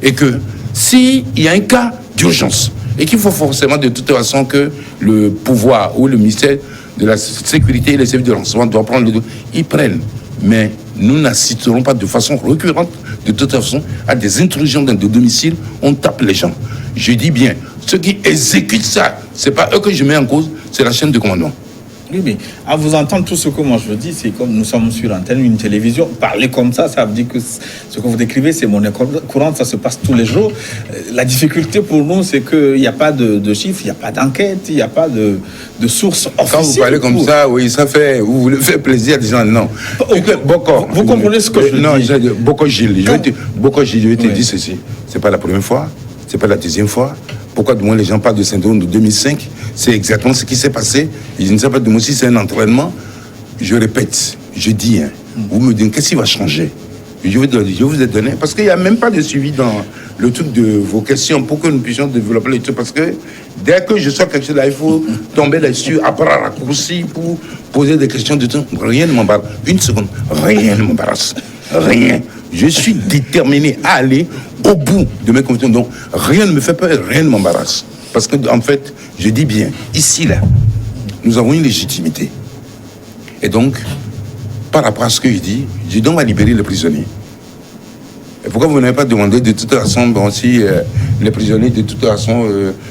Et que s'il y a un cas d'urgence, et qu'il faut forcément de toute façon que le pouvoir ou le ministère de la sécurité et les services de renseignement doivent prendre le dos, ils prennent. Mais nous n'assisterons pas de façon récurrente, de toute façon, à des intrusions dans des domiciles, on tape les gens. Je dis bien, ceux qui exécutent ça, c'est pas eux que je mets en cause, c'est la chaîne de commandement. Oui, mais à vous entendre, tout ce que moi je dis, c'est comme nous sommes sur l'antenne d'une télévision. Parler comme ça veut dire que ce que vous décrivez, c'est monnaie courante, ça se passe tous les jours. La difficulté pour nous, c'est qu'il n'y a pas de chiffres, il n'y a pas d'enquête, il n'y a pas de source officielle. Quand vous parlez comme ça, oui, ça fait, vous voulez faire plaisir à des gens, non. Vous comprenez ce que je dis? Non, Boko Gilles, je vais te dire ceci. C'est pas la première fois, c'est pas la deuxième fois. Pourquoi du moins les gens parlent de syndrome de 2005? C'est exactement ce qui s'est passé. Je ne sais pas de moi si c'est un entraînement. Je répète, je dis, vous me dites qu'est-ce qui va changer? Je vous ai donné, parce qu'il n'y a même pas de suivi dans le truc de vos questions pour que nous puissions développer les trucs. Parce que dès que je sors quelque chose là, il faut tomber là-dessus, à bras raccourcis pour poser des questions de temps. Rien ne m'embarrasse. Une seconde, rien ne m'embarrasse. Rien. Je suis déterminé à aller au bout de mes convictions. Donc, rien ne me fait peur, rien ne m'embarrasse. Parce que, en fait, je dis bien, ici, là, nous avons une légitimité. Et donc, par rapport à ce que je dis, je dois libérer les prisonniers. Et pourquoi vous n'avez pas demandé de toute façon, bon, si les prisonniers de toute façon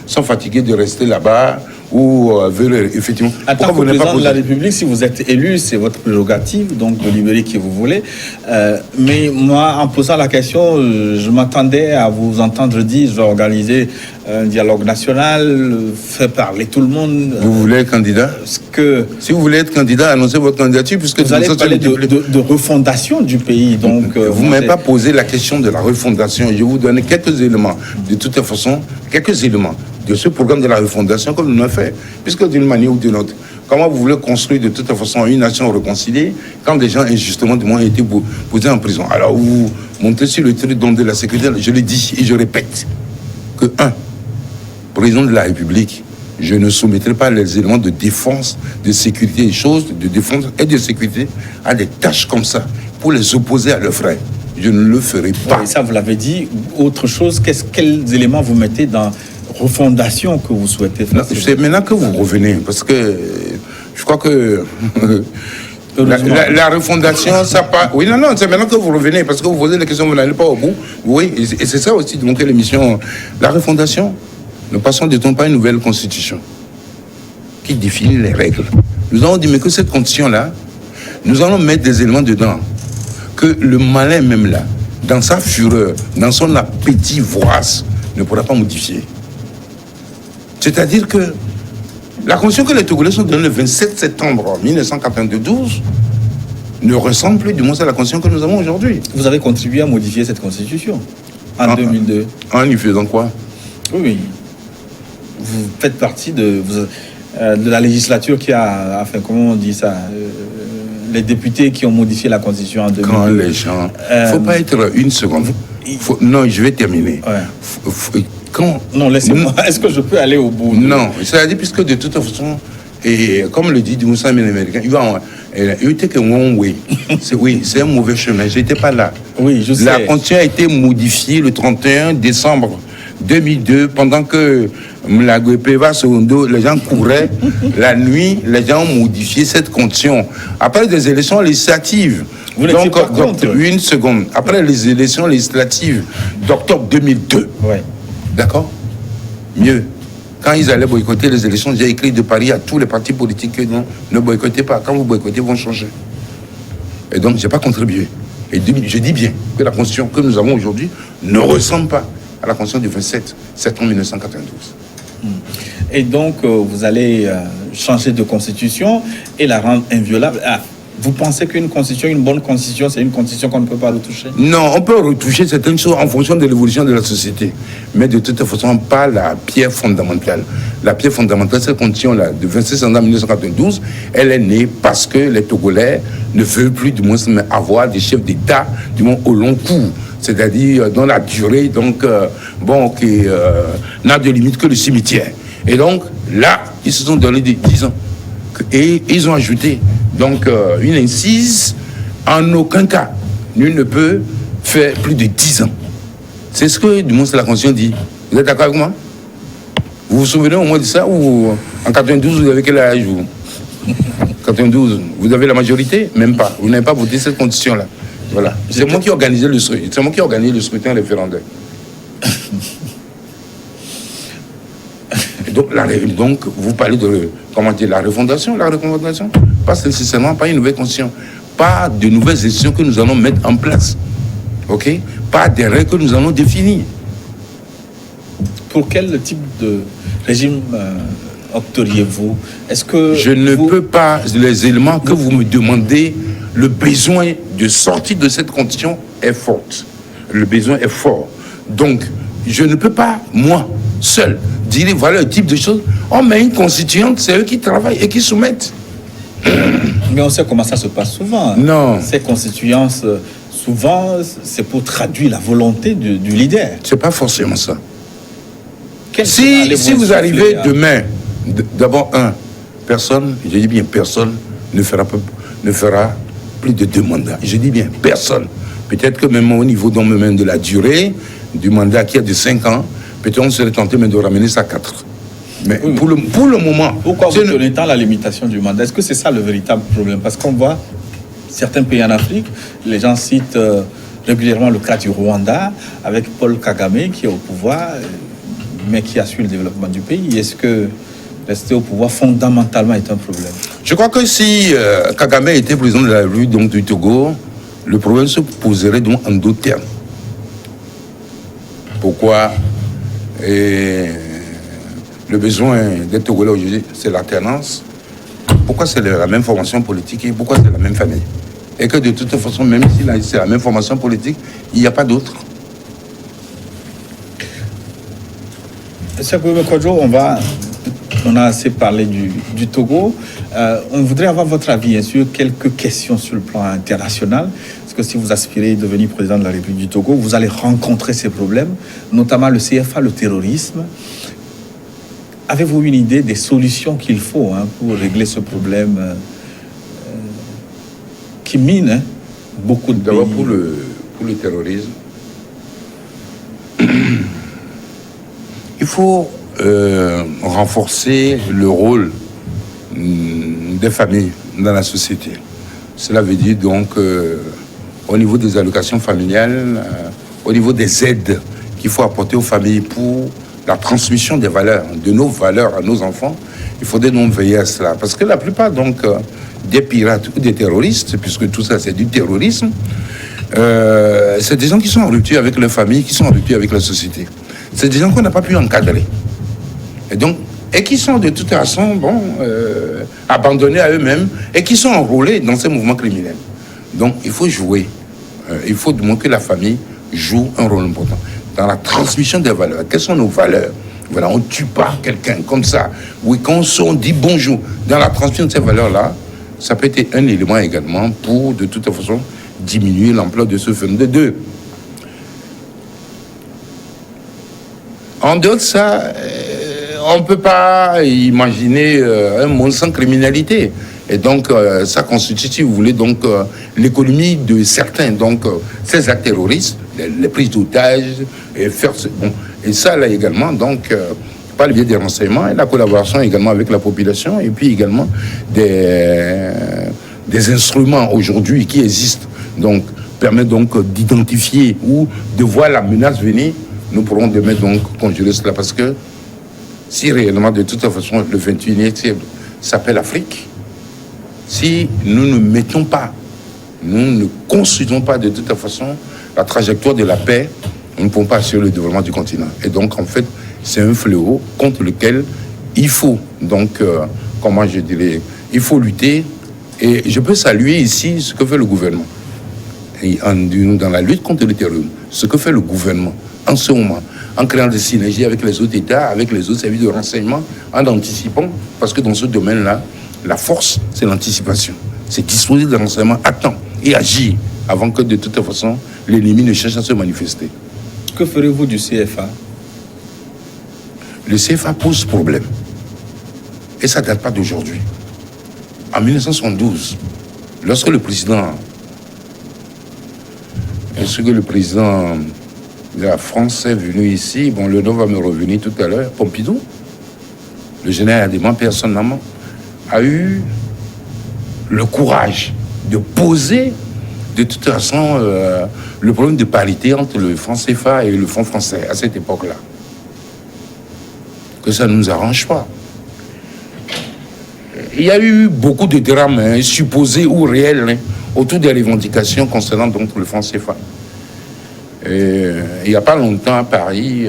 sont fatigués de rester là-bas, ou veulent effectivement... En tant que président de la République, si vous êtes élu, c'est votre prérogative, donc de libérer qui vous voulez. Mais moi, en posant la question, je m'attendais à vous entendre dire, je vais organiser un dialogue national, faire parler tout le monde. Vous voulez être candidat? Si vous voulez être candidat, annoncez votre candidature, puisque vous allez parler de refondation du pays. Donc, vous ne m'avez pas posé la question de la refondation. Je vais vous donner quelques éléments, de toute façon, quelques éléments de ce programme de la refondation comme nous l'avons fait, puisque d'une manière ou d'une autre, comment vous voulez construire de toute façon une nation réconciliée quand des gens injustement ont été posés en prison? Alors vous montez sur le territoire de la sécurité, je le dis et je répète, que président de la République, je ne soumettrai pas les éléments de défense, de sécurité, des choses de défense et de sécurité à des tâches comme ça pour les opposer à leurs frères. Je ne le ferai pas. Oui, ça, vous l'avez dit. Autre chose, quels éléments vous mettez dans refondation que vous souhaitez faire? C'est maintenant que vous revenez, parce que je crois que la refondation, ça pas... Oui, non, c'est maintenant que vous revenez, parce que vous posez des questions, vous n'allez pas au bout. Oui, et c'est ça aussi de montrer l'émission. La refondation, nous passons de temps pas une nouvelle constitution qui définit les règles. Nous avons dit, mais que cette constitution-là, nous allons mettre des éléments dedans que le malin même là, dans sa fureur, dans son appétit vorace, ne pourra pas modifier. C'est-à-dire que la constitution que les Togolais sont donnée le 27 septembre 1992 ne ressemble plus du moins à la constitution que nous avons aujourd'hui. Vous avez contribué à modifier cette constitution en 2002. En y faisant quoi? Oui. Vous faites partie de la législature qui a, enfin, comment on dit ça, les députés qui ont modifié la constitution en 2002. Quand les gens... Il ne faut pas être une seconde. Non, je vais terminer. Ouais. Non, laissez-moi. Est-ce que je peux aller au bout? Non, c'est-à-dire puisque de toute façon, et comme le dit Moussa américain, il était que one way. Oui, c'est un mauvais chemin. Je n'étais pas là. Oui, je sais. La constitution a été modifiée le 31 décembre 2002 pendant que la Guépéva Segundo, les gens couraient la nuit, les gens ont modifié cette constitution. Après des élections législatives. Vous n'étiez pas contre? Une seconde. Après les élections législatives d'octobre 2002. Ouais. D'accord? Mieux. Quand ils allaient boycotter les élections, j'ai écrit de Paris à tous les partis politiques que non, ne boycottez pas. Quand vous boycottez, ils vont changer. Et donc, je n'ai pas contribué. Et je dis bien que la constitution que nous avons aujourd'hui ne ressemble pas à la constitution du 27 septembre 1992. Et donc, vous allez changer de constitution et la rendre inviolable. Vous pensez qu'une constitution, une bonne constitution, c'est une constitution qu'on ne peut pas retoucher? Non, on peut retoucher certaines choses en fonction de l'évolution de la société. Mais de toute façon, pas la pierre fondamentale. La pierre fondamentale, cette constitution-là, de 26 septembre 1992, elle est née parce que les Togolais ne veulent plus, du moins, avoir des chefs d'État, du moins, au long cours. C'est-à-dire dans la durée, donc, qui n'a de limite que le cimetière. Et donc, là, ils se sont donné des 10 ans. Et ils ont ajouté donc une incise, en aucun cas, nul ne peut faire plus de 10 ans. C'est ce que, du moins, la Constitution dit. Vous êtes d'accord avec moi? Vous vous souvenez au moins de ça? Ou en 92, vous avez quel âge, vous? 92, vous avez la majorité? Même pas. Vous n'avez pas voté cette Constitution-là. Voilà. C'est moi qui ai organisé le scrutin. C'est moi qui ai organisé le scrutin référendaire. Donc, vous parlez de, comment dire, la refondation, pas nécessairement, pas une nouvelle constitution, pas de nouvelles institutions que nous allons mettre en place, ok? Pas des règles que nous allons définir. Pour quel type de régime opteriez-vous? Est-ce que je ne peux pas, les éléments que vous me demandez, le besoin de sortir de cette constitution est fort. Le besoin est fort. Donc, je ne peux pas, moi, seul, dire voilà le type de choses. On met une constituante, c'est eux qui travaillent et qui soumettent. Mais on sait comment ça se passe souvent. Non. Ces constituances, souvent, c'est pour traduire la volonté du leader. C'est pas forcément ça. Si vous arrivez demain, d'abord, personne, je dis bien personne, ne fera plus de 2 mandats. Je dis bien personne. Peut-être que même au niveau de la durée du mandat qui est de 5 ans, peut-être on serait tenté même de ramener ça à 4. Mais oui, pour le moment... Pourquoi vous donnez tant la limitation du mandat? Est-ce que c'est ça le véritable problème? Parce qu'on voit certains pays en Afrique, les gens citent régulièrement le cas du Rwanda, avec Paul Kagame qui est au pouvoir, mais qui assure le développement du pays. Est-ce que rester au pouvoir fondamentalement est un problème. Je crois que si Kagame était président de la République donc, du Togo, le problème se poserait donc en d'autres termes. Pourquoi le besoin des Togolais aujourd'hui, c'est l'alternance. Pourquoi c'est la même formation politique et pourquoi c'est la même famille? Et que de toute façon, même si c'est la même formation politique, il n'y a pas d'autre. Monsieur Bouyou Kodjo, on a assez parlé du Togo. On voudrait avoir votre avis sur quelques questions sur le plan international. Parce que si vous aspirez à devenir président de la République du Togo, vous allez rencontrer ces problèmes, notamment le CFA, le terrorisme. Avez-vous une idée des solutions qu'il faut pour régler ce problème qui mine beaucoup de pays? D'abord pour le terrorisme, il faut renforcer le rôle des familles dans la société. Cela veut dire donc au niveau des allocations familiales, au niveau des aides qu'il faut apporter aux familles pour la transmission des valeurs, de nos valeurs à nos enfants, il faudrait donc veiller à cela. Parce que la plupart donc des pirates ou des terroristes, puisque tout ça c'est du terrorisme, c'est des gens qui sont en rupture avec leur famille, qui sont en rupture avec la société. C'est des gens qu'on n'a pas pu encadrer. Et qui sont de toute façon abandonnés à eux-mêmes et qui sont enrôlés dans ces mouvements criminels. Donc il faut jouer. Il faut montrer que la famille joue un rôle important dans la transmission des valeurs. Quelles sont nos valeurs? Voilà, on ne tue pas quelqu'un comme ça. Oui, quand on dit bonjour, dans la transmission de ces valeurs-là, ça peut être un élément également pour, de toute façon, diminuer l'ampleur de ce phénomène. De deux, en dehors de ça, on ne peut pas imaginer un monde sans criminalité. Et donc, ça constitue, si vous voulez, donc l'économie de certains. Donc, ces actes terroristes, les prises d'otages, et ça, là également, donc, par le biais des renseignements et la collaboration également avec la population, et puis également des instruments aujourd'hui qui existent, donc, permettent donc d'identifier ou de voir la menace venir. Nous pourrons demain donc conjurer cela parce que si réellement, de toute façon, le 21e siècle s'appelle Afrique, si nous ne mettons pas, nous ne construisons pas de toute façon la trajectoire de la paix, nous ne pouvons pas assurer le développement du continent. Et donc, en fait, c'est un fléau contre lequel il faut, donc, comment je dirais, il faut lutter. Et je peux saluer ici ce que fait le gouvernement. Et dans la lutte contre le terrorisme, ce que fait le gouvernement en ce moment, en créant des synergies avec les autres États, avec les autres services de renseignement, en anticipant, parce que dans ce domaine-là, la force, c'est l'anticipation. C'est disposer des renseignements à temps et agir avant que, de toute façon, l'ennemi ne cherche à se manifester. Que ferez-vous du CFA? Le CFA pose problème. Et ça ne date pas d'aujourd'hui. En 1972, lorsque le président de la France est venu ici, le nom va me revenir tout à l'heure, Pompidou, le général Adéman, personnellement, a eu le courage de poser de toute façon le problème de parité entre le franc CFA et le franc français à cette époque-là. Que ça ne nous arrange pas. Il y a eu beaucoup de drames supposés ou réels autour des revendications concernant donc le franc CFA. Et il n'y a pas longtemps à Paris,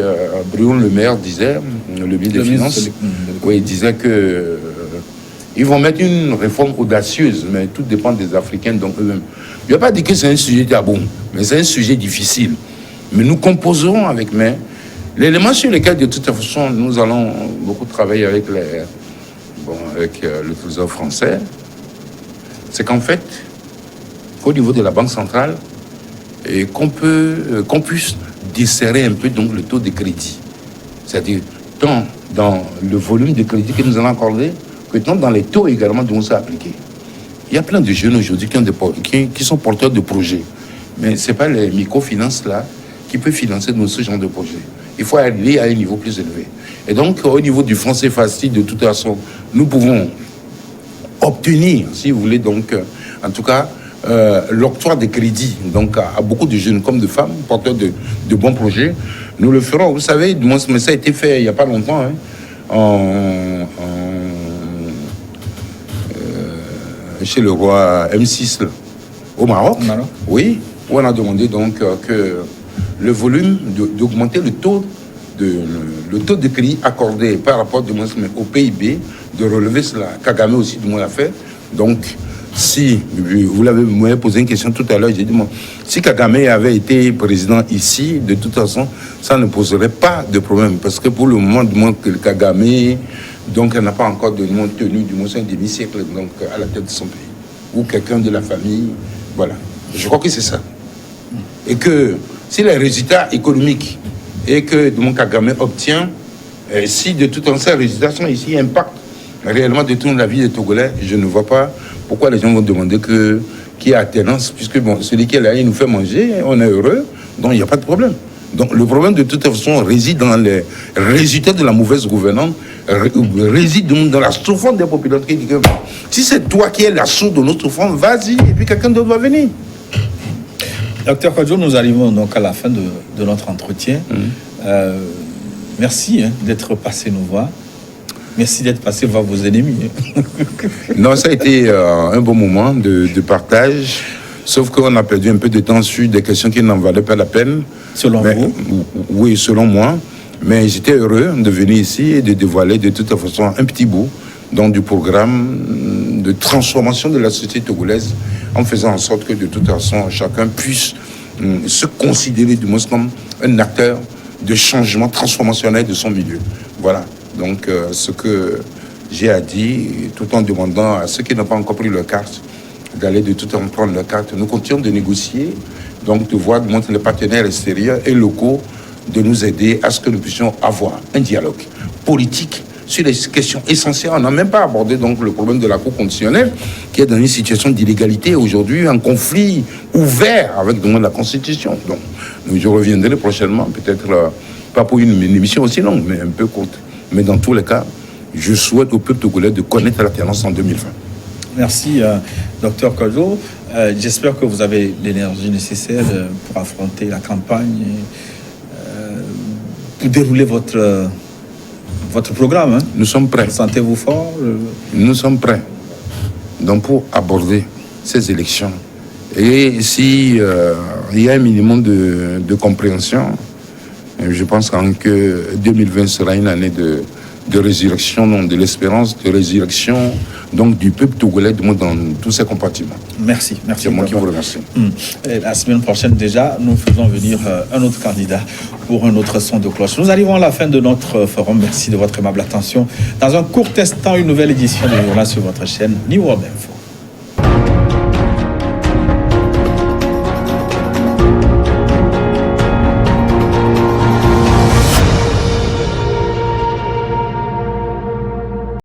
Bruno Le Maire disait, le ministre des Finances, il disait que ils vont mettre une réforme audacieuse, mais tout dépend des Africains donc eux-mêmes. Je ne vais pas dire que c'est un sujet tabou, mais c'est un sujet difficile. Mais nous composerons avec main l'élément sur lequel, de toute façon, nous allons beaucoup travailler avec le Trésor français, c'est qu'en fait, au niveau de la Banque centrale, et qu'on puisse desserrer un peu donc le taux de crédit. C'est-à-dire, tant dans le volume de crédit que nous allons accorder, que tant dans les taux également dont ça appliqué. Il y a plein de jeunes aujourd'hui qui sont porteurs de projets. Mais ce n'est pas les microfinances là qui peuvent financer ce genre de projet. Il faut aller à un niveau plus élevé. Et donc, au niveau du franc CFA, de toute façon, nous pouvons obtenir, si vous voulez, donc, en tout cas, l'octroi des crédits donc à beaucoup de jeunes comme de femmes porteurs de bons projets. Nous le ferons. Vous savez, mais ça a été fait il n'y a pas longtemps, en chez le roi M6 là, au Maroc. Oui, où on a demandé donc que le volume, d'augmenter le taux de crédit accordé par rapport au PIB, de relever cela. Kagame aussi, du moins, l'a fait. Donc, si, vous m'avez posé une question tout à l'heure, j'ai dit, bon, si Kagame avait été président ici, de toute façon, ça ne poserait pas de problème. Parce que pour le moment, du moins, que Kagame, donc, elle n'a pas encore tenu, du moins, un demi-siècle donc, à la tête de son pays. Ou quelqu'un de la famille, voilà. Je crois que c'est ça. Et que si les résultats économiques et que mon Kagame obtient, si de tout en ces résultats sont ici, impactent réellement de toute la vie des Togolais, je ne vois pas pourquoi les gens vont demander qu'il y a alternance, puisque bon, celui qui est là, il nous fait manger, on est heureux, donc il n'y a pas de problème. Donc le problème de toute façon réside dans les résultats de la mauvaise gouvernance, réside dans la souffrance des populations qui disent que si c'est toi qui es la source de notre souffrance, vas-y, et puis quelqu'un d'autre va venir. Docteur Kodjo, nous arrivons donc à la fin de notre entretien. Merci d'être passé nous voir. Merci d'être passé voir vos ennemis. Non, ça a été un bon moment de partage, sauf qu'on a perdu un peu de temps sur des questions qui n'en valaient pas la peine. Selon vous? Oui, selon moi. Mais j'étais heureux de venir ici et de dévoiler de toute façon un petit bout donc, du programme de transformation de la société togolaise, en faisant en sorte que de toute façon chacun puisse se considérer du moins comme un acteur de changement transformationnel de son milieu. Voilà donc ce que j'ai à dire, tout en demandant à ceux qui n'ont pas encore pris leur carte d'aller de tout en prendre leur carte. Nous continuons de négocier, donc de voir les partenaires extérieurs et locaux de nous aider à ce que nous puissions avoir un dialogue politique sur les questions essentielles. On n'a même pas abordé donc le problème de la Cour constitutionnelle qui est dans une situation d'illégalité aujourd'hui, un conflit ouvert avec donc, la Constitution. Donc, je reviendrai prochainement, peut-être pas pour une émission aussi longue, mais un peu courte. Mais dans tous les cas, je souhaite au peuple togolais de connaître l'alternance en 2020. Merci, Dr Kodjo. J'espère que vous avez l'énergie nécessaire pour affronter la campagne, pour dérouler votre programme. Hein. Nous sommes prêts. Sentez-vous fort? Nous sommes prêts. Donc pour aborder ces élections. Et si il y a un minimum de compréhension, je pense que 2020 sera une année de résurrection, donc de l'espérance, de résurrection donc du peuple togolais dans tous ses compartiments. Merci. C'est moi qui vous remercie. Et la semaine prochaine déjà, nous faisons venir un autre candidat pour un autre son de cloche. Nous arrivons à la fin de notre forum. Merci de votre aimable attention. Dans un court instant, une nouvelle édition de journal sur votre chaîne New World Info.